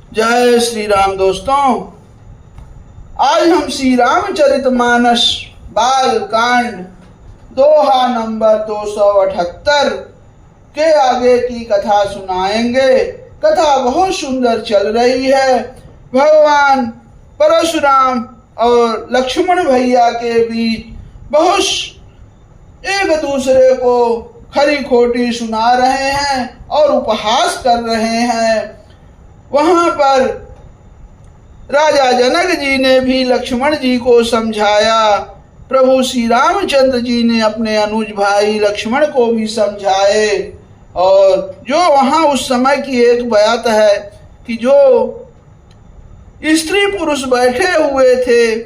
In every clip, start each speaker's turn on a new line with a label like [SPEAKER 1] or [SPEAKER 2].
[SPEAKER 1] जय श्री राम दोस्तों। आज हम श्री रामचरितमानस बाल कांड दोहा नंबर 278 के आगे की कथा सुनाएंगे। कथा बहुत सुंदर चल रही है। भगवान परशुराम और लक्ष्मण भैया के बीच बहुत एक दूसरे को खरी खोटी सुना रहे हैं और उपहास कर रहे हैं। वहां पर राजा जनक जी ने भी लक्ष्मण जी को समझाया। प्रभु श्री रामचंद्र जी ने अपने अनुज भाई लक्ष्मण को भी समझाए। और जो वहां उस समय की एक बात है कि जो स्त्री पुरुष बैठे हुए थे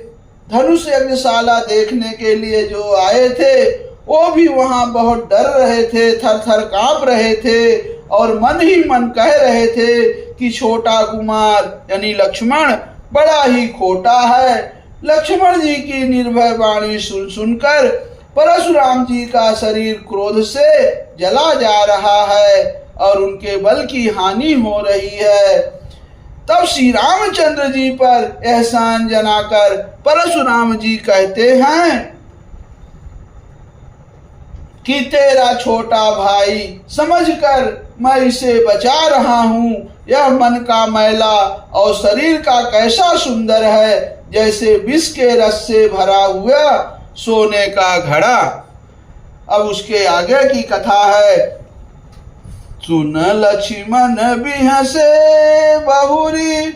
[SPEAKER 1] धनुष यज्ञशाला देखने के लिए जो आए थे, वो भी वहां बहुत डर रहे थे, थर थर कांप रहे थे और मन ही मन कह रहे थे कि छोटा कुमार यानी लक्ष्मण बड़ा ही खोटा है। लक्ष्मण जी की निर्भय वाणी सुन सुनकर परशुराम जी का शरीर क्रोध से जला जा रहा है और उनके बल की हानि हो रही है। तब श्री रामचंद्र जी पर एहसान जनाकर परशुराम जी कहते हैं कि तेरा छोटा भाई समझकर मैं इसे बचा रहा हूँ। यह मन का मैला और शरीर का कैसा सुंदर है, जैसे विष के रस से भरा हुआ सोने का घड़ा। अब उसके आगे की कथा है। सुन लक्ष्मण बिहसे बहुरी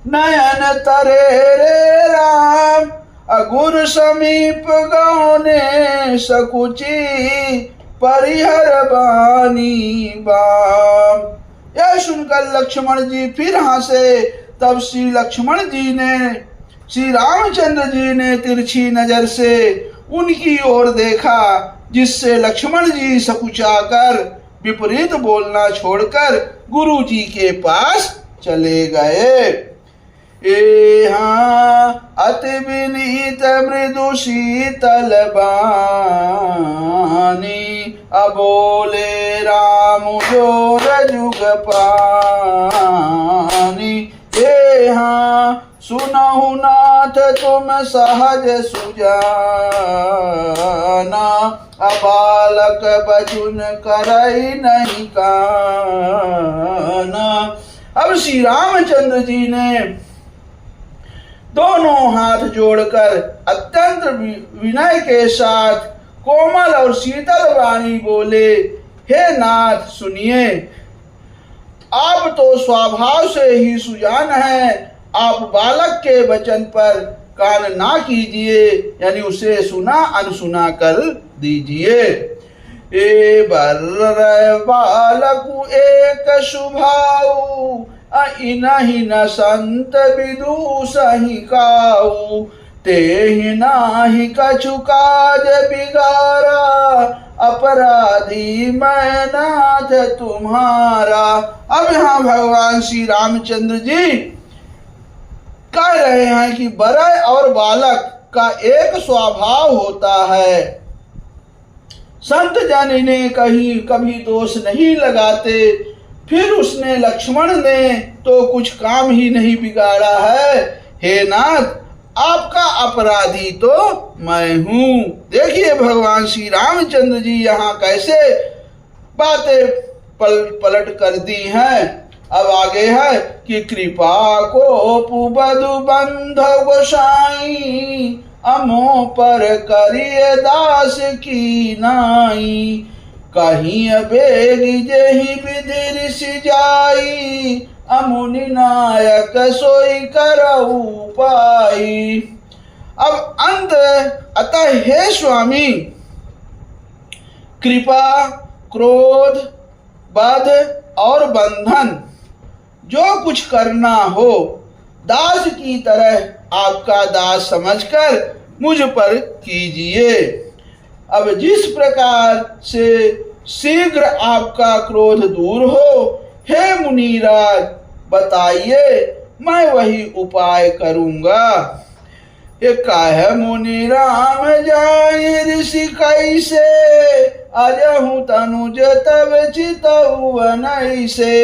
[SPEAKER 1] नयन तरे रे राम, अगुर समीप गौने सकुची परिहर बानी बाम। यह सुनकर लक्ष्मण जी फिर हंसे। तब श्री लक्ष्मण जी ने श्री रामचंद्र जी ने तिरछी नजर से उनकी ओर देखा, जिससे लक्ष्मण जी सकुचाकर विपरीत बोलना छोड़कर गुरु जी के पास चले गए। अति विनीत मृदु शीतल बानी, अबोले राम जोर जुग पानी। सुनहु नाथ तुम सहज सुजाना, अबालक बचुन करई नहीं काना। अब श्री रामचंद्र जी ने दोनों हाथ जोड़कर अत्यंत विनय के साथ कोमल और शीतल वाणी बोले, हे नाथ सुनिए, आप तो स्वभाव से ही सुजान हैं। आप बालक के वचन पर कान ना कीजिए, यानी उसे सुना अनसुना कर दीजिए। ए बर बालकु एक शुभाऊ, इनहि न संत विदुषहि काऊ। तेहि नाही कछु काज बिगारा, अपराधी मैं नाथ तुम्हारा। अब यहाँ भगवान श्री रामचंद्र जी कह रहे हैं कि बड़े और बालक का एक स्वभाव होता है। संत जन इन्हें कभी दोष नहीं लगाते। फिर उसने लक्ष्मण ने तो कुछ काम ही नहीं बिगाड़ा है। हे नाथ, आपका अपराधी तो मैं हूँ। देखिए भगवान श्री रामचंद्र जी यहाँ कैसे बातें पलट कर दी हैं। अब आगे है कि कृपा को पुबधु बंधव गोसाई, अमो पर करिए दास की नाई। कहीं बेग जेहि विधि ऋषि जाई, अमुनि नायक सोई करऊ पाई। अब अंत अतः हे स्वामी, कृपा, क्रोध, बध और बंधन जो कुछ करना हो, दास की तरह आपका दास समझकर मुझ पर कीजिए। अब जिस प्रकार से शीघ्र आपका क्रोध दूर हो, हे मुनिराज बताइए, मैं वही उपाय करूंगा। ये काहे मुनि राम जाय ऋषि कैसे, अजहु तनुज तब चितऊ नैसे।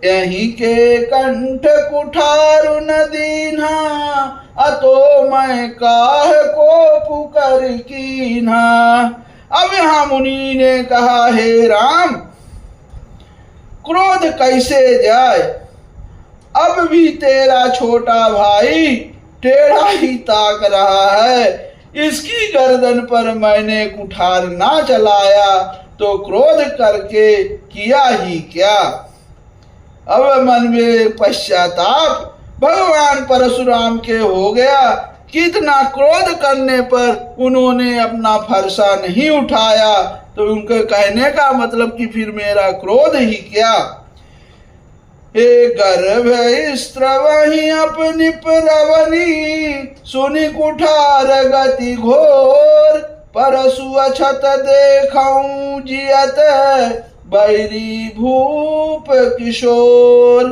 [SPEAKER 1] यही के कंठ कुठारु न दीन्हा, अतो मैं काह को पुकर कीन्हा। अब यहाँ मुनि ने कहा, हे राम, क्रोध कैसे जाए, अब भी तेरा छोटा भाई टेढ़ा ही ताक रहा है। इसकी गर्दन पर मैंने कुठार ना चलाया तो क्रोध करके किया ही क्या। अब मन में पश्चाताप भगवान परशुराम के हो गया। कितना क्रोध करने पर उन्होंने अपना फरसा नहीं उठाया, तो उनके कहने का मतलब कि फिर मेरा क्रोध ही क्या। हे गर्भ स्त्रवहि अपनी प्रवनी, सुनि कुठार गति घोर। परसु अछत देखऊं जियत, बैरी भूप किशोर।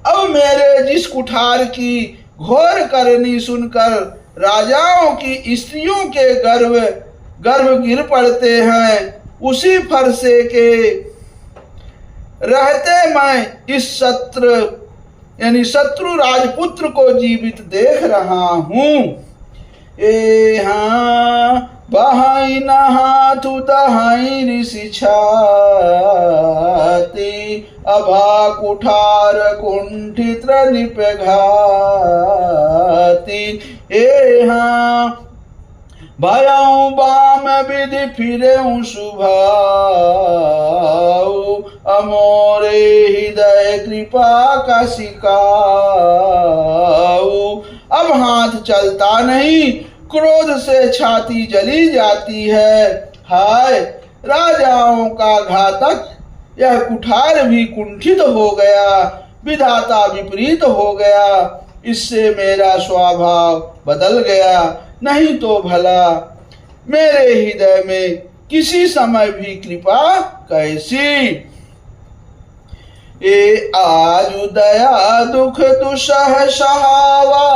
[SPEAKER 1] अब मेरे जिस कुठार की घोर करनी सुनकर राजाओं की स्त्रियों के गर्भ गिर पड़ते हैं, उसी फरसे के रहते मैं इस शत्रु राजपुत्र को जीवित देख रहा हूं। ए हाँ बहाई न हाथु दहाई ऋषि छाती, अभा कुठार कुंठित निप घाती। ए हाँ भयऊ बाम विधि फिरेऊ शुभाऊ, अमोरे हृदय कृपा का सिकाऊ। अब हाथ चलता नहीं, क्रोध से छाती जली जाती है। हाय राजाओं का घातक, यह कुठार भी कुंठित हो गया, विधाता विपरीत हो गया। इससे मेरा स्वभाव बदल गया, नहीं तो भला मेरे हृदय में किसी समय भी कृपा कैसी। ए आजु दया दुख दुसह सहावा,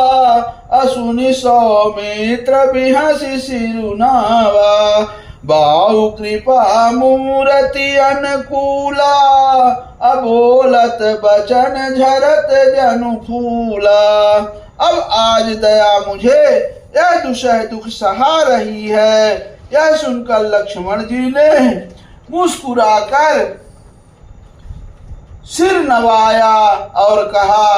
[SPEAKER 1] असुनि सौमित्र बिहसि सिरुनावा। बाहु कृपा मूर्ति अनुकूला, अबोलत बचन झरत जनु फूला। अब आज दया मुझे यह दुसह दुख सहा रही है। यह सुनकर लक्ष्मण जी ने मुस्कुराकर सिर नवाया और कहा,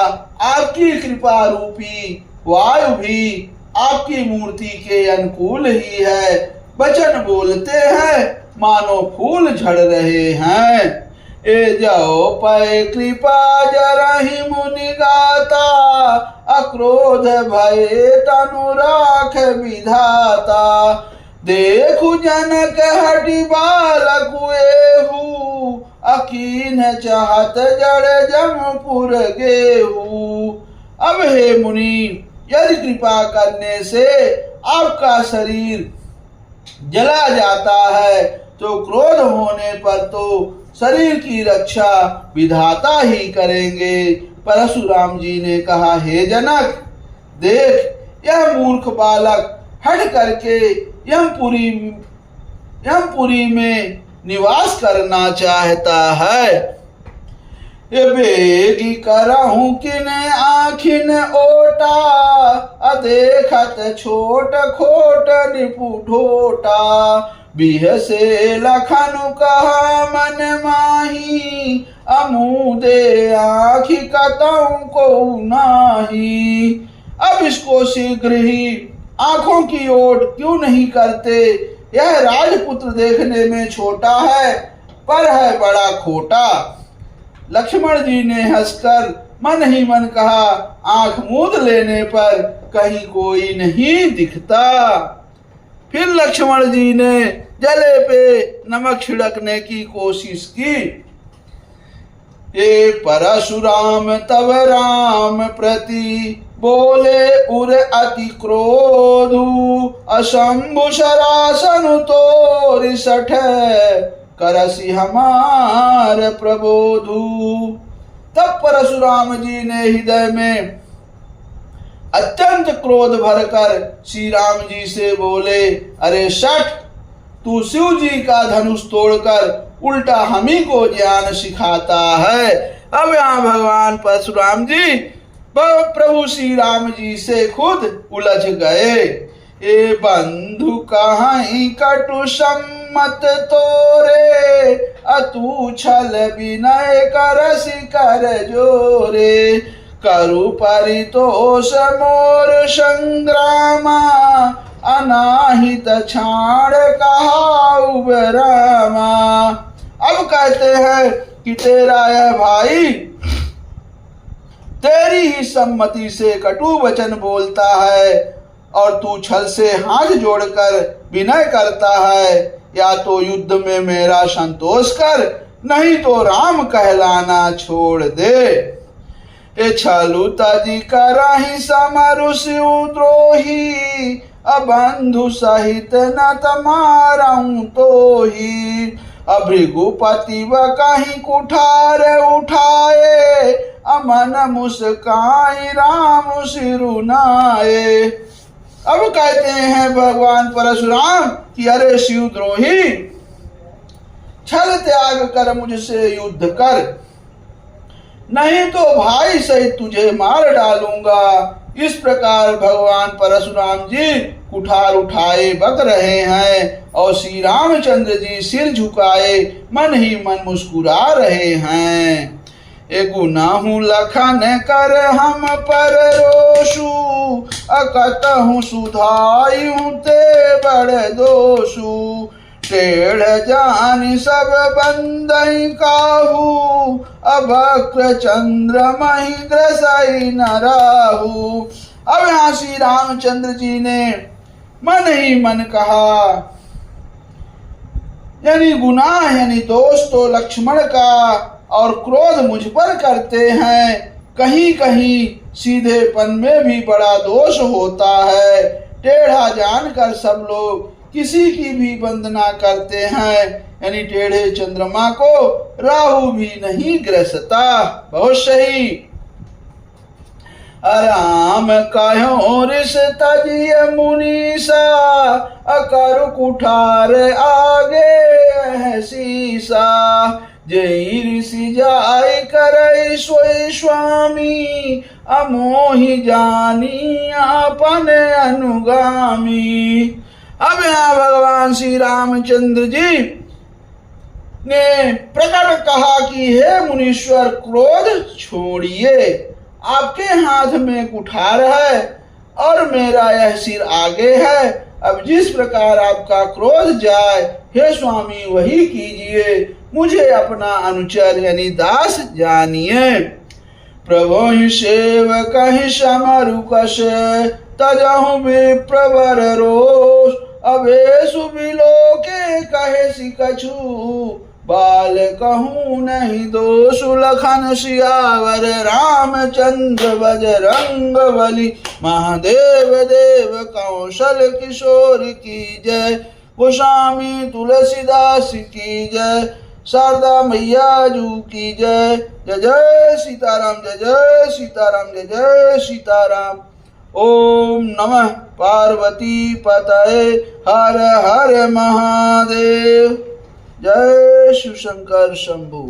[SPEAKER 1] आपकी कृपा रूपी वायु भी आपकी मूर्ति के अनुकूल ही है। वचन बोलते हैं मानो फूल झड़ रहे हैं। ए जाओ पै कृपा जरहि मुनि गाता, अक्रोध भय तनु राख विधाता। देखु जनक हटि बालक एहू, अकीन चाहत जड़ जमपुर गेहू। अब हे मुनि, यदि कृपा करने से आपका शरीर जला जाता है तो क्रोध होने पर तो शरीर की रक्षा विधाता ही करेंगे। परशुराम जी ने कहा, हे जनक, देख यह मूर्ख बालक हट करके यमपुरी में निवास करना चाहता है। ये बेगी करहूं किन आखिन ओटा, अदेखत छोट खोट निपुठोटा। बिह से लखनु कहा मन माही, अमुदे आखि कतऊ को नाही। अब इसको शीघ्र ही आंखों की ओट क्यों नहीं करते। यह राजपुत्र देखने में छोटा है पर है बड़ा खोटा। लक्ष्मण जी ने हंसकर मन ही मन कहा, आंख मूंद लेने पर कहीं कोई नहीं दिखता। फिर लक्ष्मण जी ने जले पे नमक छिड़कने की कोशिश की। ये परशुराम तब राम प्रति बोले उर अति क्रोधु, अशंभु शरासन तोरि सठ करसी हमार प्रबोधु। तब परशुराम जी ने हृदय में अत्यंत क्रोध भरकर श्री राम जी से बोले, अरे शठ, तू शिव जी का धनुष तोड़कर उल्टा हमी को ज्ञान सिखाता है। अब यहाँ भगवान परशुराम जी प्रभु श्री राम जी से खुद उलझ गए। ए बंधु कहीं कटु सम्मत तोरे, अतु छल विनय करसि कर जोरे, करु परितोष मोर संग्रामा, अनाहित छाड़ कहाऊ रामा। अब कहते हैं कि तेरा यह भाई तेरी ही सम्मति से कटु वचन बोलता है और तू छल से हाथ जोड़कर विनय करता है। या तो युद्ध में मेरा संतोष कर, नहीं तो राम कहलाना छोड़ दे। ए छलु तजी करहि समरु शिव द्रोही, अबंधु सहित न तमारऊं तोही, अभृगुपति व कहीं कुठार उठाए, अमन मुस्काई राम सिरुनाए। अब कहते हैं भगवान परशुराम कि अरे शिवद्रोही, छल त्याग कर मुझसे युद्ध कर, नहीं तो भाई सहित तुझे मार डालूंगा। इस प्रकार भगवान परशुराम जी कुठार उठाए बक रहे हैं और श्री रामचंद्र जी सिर झुकाए मन ही मन मुस्कुरा रहे हैं। ए गुनाहु लखन कर हम पर रोषु, अकतहु सुधायु ते बड़ दोषु, टेढ़ जान सब बंदई काहू, अभक्र चंद्र मही ग्रसई न राहू। अब यहाँ श्री रामचंद्र जी ने मन ही मन कहा, यानी गुनाह यानी दोष तो लक्ष्मण का और क्रोध मुझ पर करते हैं, कहीं कहीं सीधेपन में भी बड़ा दोष होता है। टेढ़ा जानकर सब लोग किसी की भी वंदना करते हैं, यानी टेढ़े चंद्रमा को राहु भी नहीं ग्रसता। बहुत सही। राम कहो ऋष तजिय मुनीसा, अकर कुठार आगे सीसा, जय ऋषि जाय करई सोई स्वामी, अमोहि जानी आपन अनुगामी। अब यहाँ भगवान श्री रामचंद्र जी ने प्रकट कहा कि हे मुनीश्वर, क्रोध छोड़िए, आपके हाथ में कुठार है और मेरा यह सिर आगे है। अब जिस प्रकार आपका क्रोध जाए हे स्वामी वही कीजिए, मुझे अपना अनुचर यानी दास जानिए। प्रभु ही सेवक ही समरुकस, तजहु विप्रवर रोष, अवेशु बिलोके कहे सिकछु, बाल कहूँ नहीं दोषु लखन सियावर, रामचंद्र बजरंग बली, महादेव देव कौशल किशोर की जय, गोस्वामी तुलसीदास की जय, शारदा मैया जू की जय। जय जय सीताराम, जय जय सीताराम, जय जय सीताराम। ओम नमः पार्वती पतये, हर हर महादेव। जय शिव शंकर शंभु।